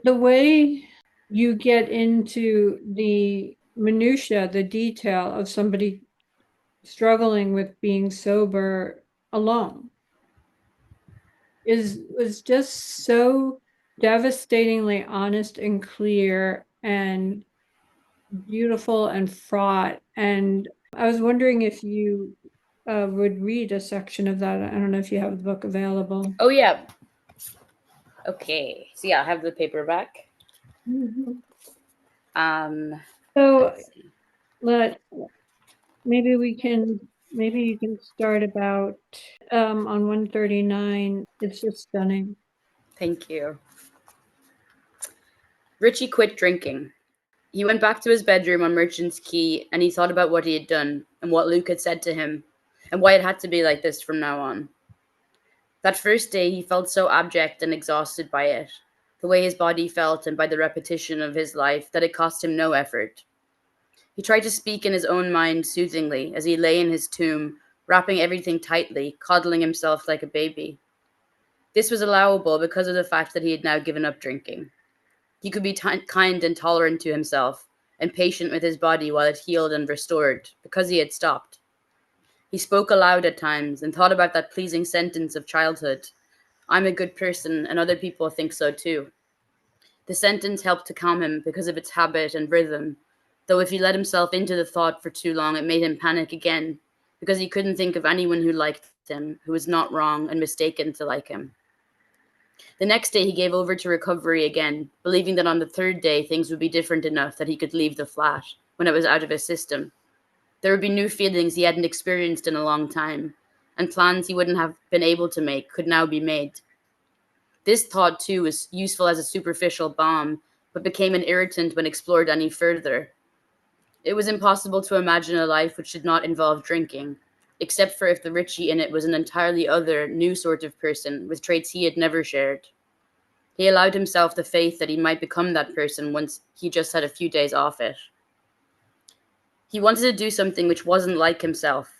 The way you get into the minutia, the detail of somebody struggling with being sober alone is was just so devastatingly honest and clear and beautiful and fraught. And I was wondering if you would read a section of that. I don't know if you have the book available. Oh yeah. Okay. So yeah, I have the paperback. Mhm. Um, So let's see. let maybe we can maybe you can start about on 139. It's just stunning. Thank you. Richie quit drinking. He went back to his bedroom on Merchant's Quay and he thought about what he had done and what Luke had said to him and why it had to be like this from now on. That first day, he felt so abject and exhausted by it, the way his body felt and by the repetition of his life, that it cost him no effort. He tried to speak in his own mind soothingly as he lay in his tomb, wrapping everything tightly, coddling himself like a baby. This was allowable because of the fact that he had now given up drinking. He could be kind and tolerant to himself, and patient with his body while it healed and restored, because he had stopped. He spoke aloud at times and thought about that pleasing sentence of childhood: I'm a good person, and other people think so too. The sentence helped to calm him because of its habit and rhythm, though if he let himself into the thought for too long, it made him panic again, because he couldn't think of anyone who liked him, who was not wrong and mistaken to like him. The next day, he gave over to recovery again, believing that on the third day, things would be different enough that he could leave the flat when it was out of his system. There would be new feelings he hadn't experienced in a long time, and plans he wouldn't have been able to make could now be made. This thought, too, was useful as a superficial balm, but became an irritant when explored any further. It was impossible to imagine a life which did not involve drinking, except for if the Richie in it was an entirely other, new sort of person with traits he had never shared. He allowed himself the faith that he might become that person once he just had a few days off it. He wanted to do something which wasn't like himself,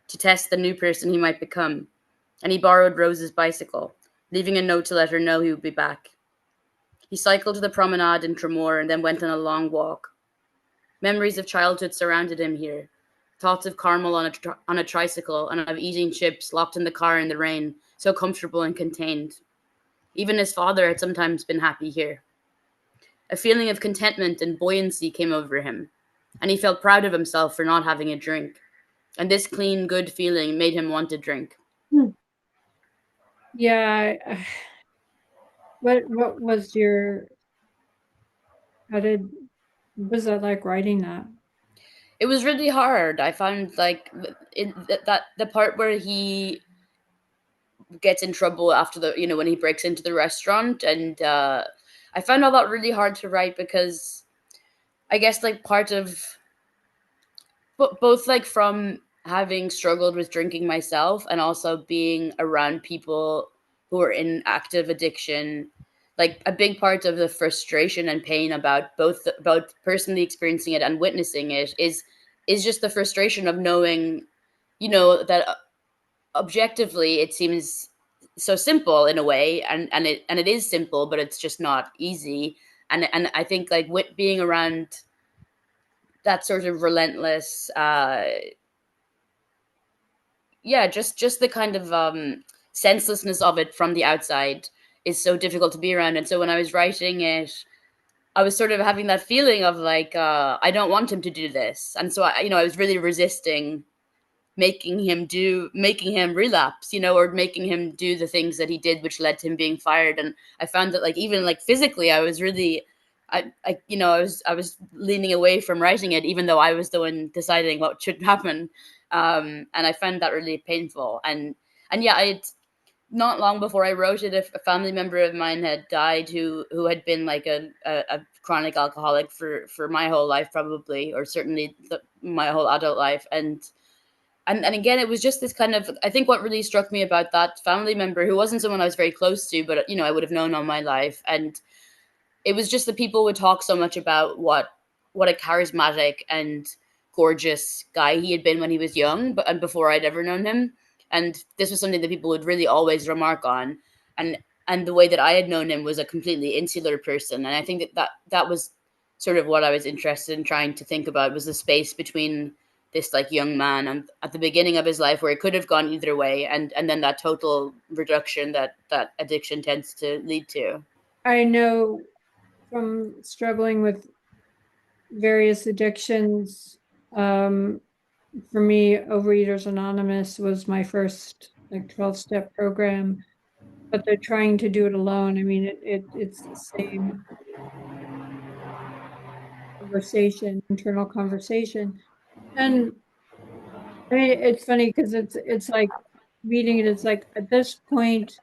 to test the new person he might become, and he borrowed Rose's bicycle, leaving a note to let her know he would be back. He cycled to the promenade in Tremor and then went on a long walk. Memories of childhood surrounded him here. Thoughts of Carmel on a tricycle and of eating chips locked in the car in the rain, so comfortable and contained. Even his father had sometimes been happy here. A feeling of contentment and buoyancy came over him, and he felt proud of himself for not having a drink. And this clean, good feeling made him want to drink. Hmm. Yeah. What was your how did was that like writing that? It was really hard. I found like that the part where he gets in trouble after when he breaks into the restaurant, and I found all that really hard to write because I guess like part of both like from having struggled with drinking myself and also being around people who are in active addiction, like a big part of the frustration and pain about both personally experiencing it and witnessing it is just the frustration of knowing, that objectively it seems so simple in a way, and it is simple, but it's just not easy. And I think like with being around that sort of relentless, yeah, just the kind of senselessness of it from the outside is so difficult to be around. And so when I was writing it, I was sort of having that feeling of like, I don't want him to do this, and so I was really resisting making him relapse, or making him do the things that he did, which led to him being fired. And I found that like even like physically, I was really, I was leaning away from writing it, even though I was the one deciding what should happen. And I found that really painful. And yeah, I not long before I wrote it, a family member of mine had died who had been like a chronic alcoholic for my whole life, probably, or certainly my whole adult life. And again, it was just this kind of, I think what really struck me about that family member, who wasn't someone I was very close to, but I would have known all my life, and it was just that people would talk so much about what a charismatic and gorgeous guy he had been when he was young, and before I'd ever known him. And this was something that people would really always remark on. And and the way that I had known him was a completely insular person. And I think that was sort of what I was interested in trying to think about, was the space between this like young man and at the beginning of his life where it could have gone either way, and then that total reduction that addiction tends to lead to. I know from struggling with various addictions, for me, Overeaters Anonymous was my first like 12-step program, but they're trying to do it alone. I mean, it's the same conversation, internal conversation. And I mean, it's funny because it's like reading it, it's like at this point,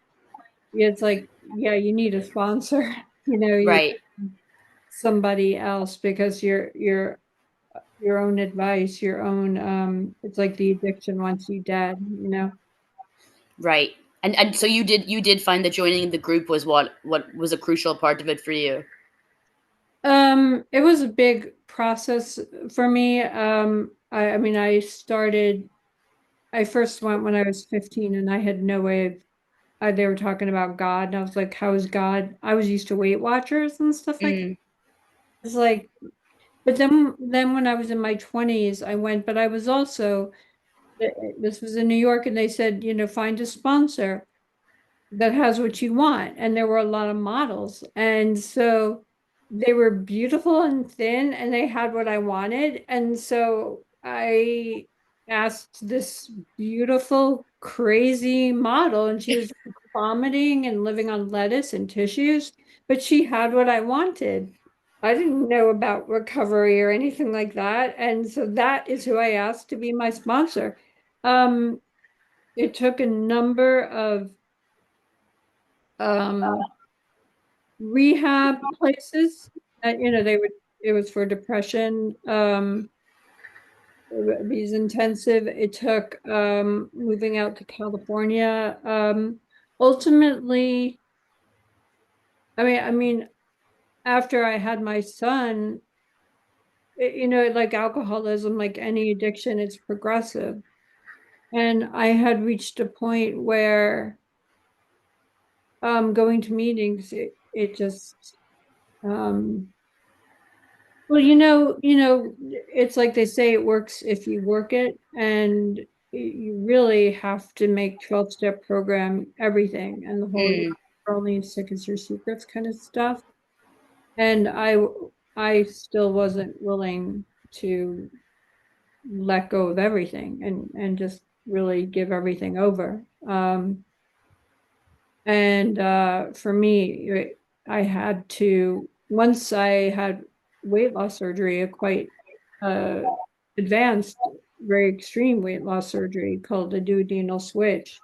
it's like, yeah, you need a sponsor, you Right. somebody else because your own advice, your own it's like the addiction wants you dead. Right. And so you did find that joining the group was what was a crucial part of it for you. It was a big process for me. I mean, I first went when I was 15 and I had no way of, they were talking about God and I was like, how is God? I was used to Weight Watchers and stuff like that. Mm, It's like, but then when I was in my 20s, I went, but I was also, this was in New York and they said, find a sponsor that has what you want. And there were a lot of models. And so they were beautiful and thin and they had what I wanted. And so I asked this beautiful, crazy model, and she was vomiting and living on lettuce and tissues, but she had what I wanted. I didn't know about recovery or anything like that. And so that is who I asked to be my sponsor. Um, it took a number of um, rehab places that, it was for depression. These intensive, it took moving out to California. Ultimately, I mean, after I had my son, like alcoholism, like any addiction, it's progressive. And I had reached a point where going to meetings, it just well, it's like they say it works if you work it, and you really have to make 12-step program everything and the whole mm, you're only as sick as your secrets kind of stuff. And I still wasn't willing to let go of everything and just really give everything over. And for me, I had to, once I had weight loss surgery, a quite uh, advanced, very extreme weight loss surgery called a duodenal switch,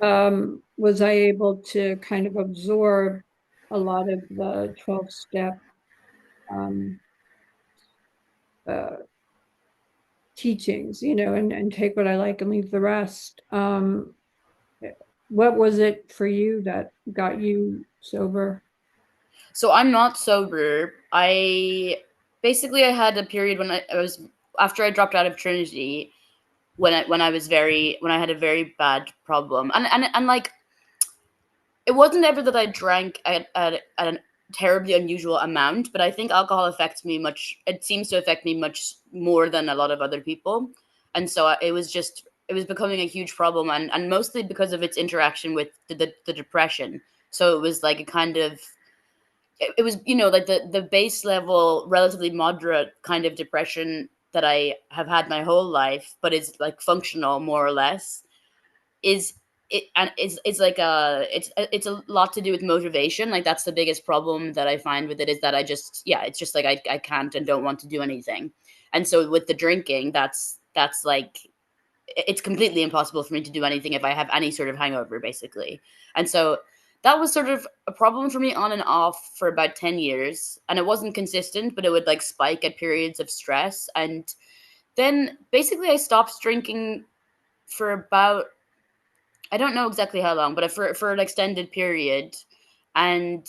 was I able to kind of absorb a lot of the 12-step um, uh, teachings, and take what I like and leave the rest. What was it for you that got you sober? so I'm not sober. I had a period when I was, after I dropped out of Trinity, when I had a very bad problem, and like, it wasn't ever that I drank at a terribly unusual amount, but I think alcohol affects me much. It seems to affect me much more than a lot of other people, and so it was becoming a huge problem, and mostly because of its interaction with the depression. So it was like a kind of, it was, like the base level, relatively moderate kind of depression that I have had my whole life, but it's like functional more or less, is it, and it's like it's a lot to do with motivation. Like, that's the biggest problem that I find with it, is that it's just like I can't and don't want to do anything. And so with the drinking, that's like, it's completely impossible for me to do anything if I have any sort of hangover, basically. And so that was sort of a problem for me on and off for about 10 years. And it wasn't consistent, but it would like spike at periods of stress. And then basically I stopped drinking for about, I don't know exactly how long, but for an extended period. And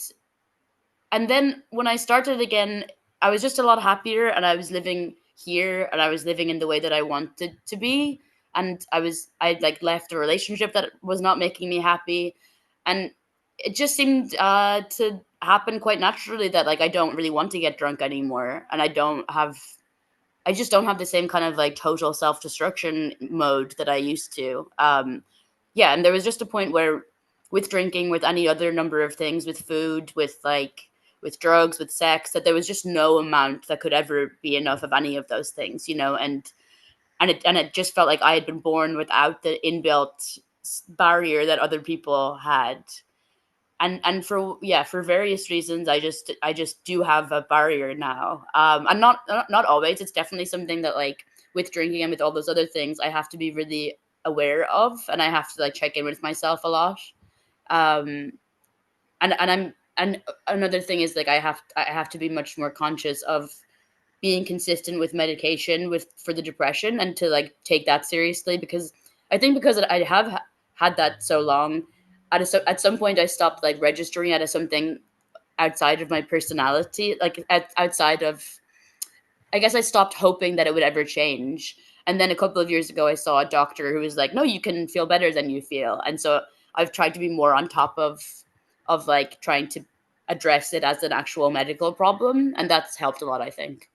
then when I started again, I was just a lot happier, and I was living here, and I was living in the way that I wanted to be. And I'd like left a relationship that was not making me happy. And it just seemed to happen quite naturally that like I don't really want to get drunk anymore, and I just don't have the same kind of like total self destruction mode that I used to. Yeah, and there was just a point where, with drinking, with any other number of things, with food, with drugs, with sex, that there was just no amount that could ever be enough of any of those things, you know, and it just felt like I had been born without the inbuilt barrier that other people had. And for, yeah, for various reasons, I just do have a barrier now. And not always. It's definitely something that, like, with drinking and with all those other things, I have to be really aware of, and I have to like check in with myself a lot. um and another thing is like I have to be much more conscious of being consistent with medication with for the depression, and to like take that seriously, because I think because I have had that so long, at some point I stopped like registering it as something outside of my personality, like outside of, I guess I stopped hoping that it would ever change. And then a couple of years ago, I saw a doctor who was like, "No, you can feel better than you feel." And so I've tried to be more on top of like trying to address it as an actual medical problem, and that's helped a lot, I think.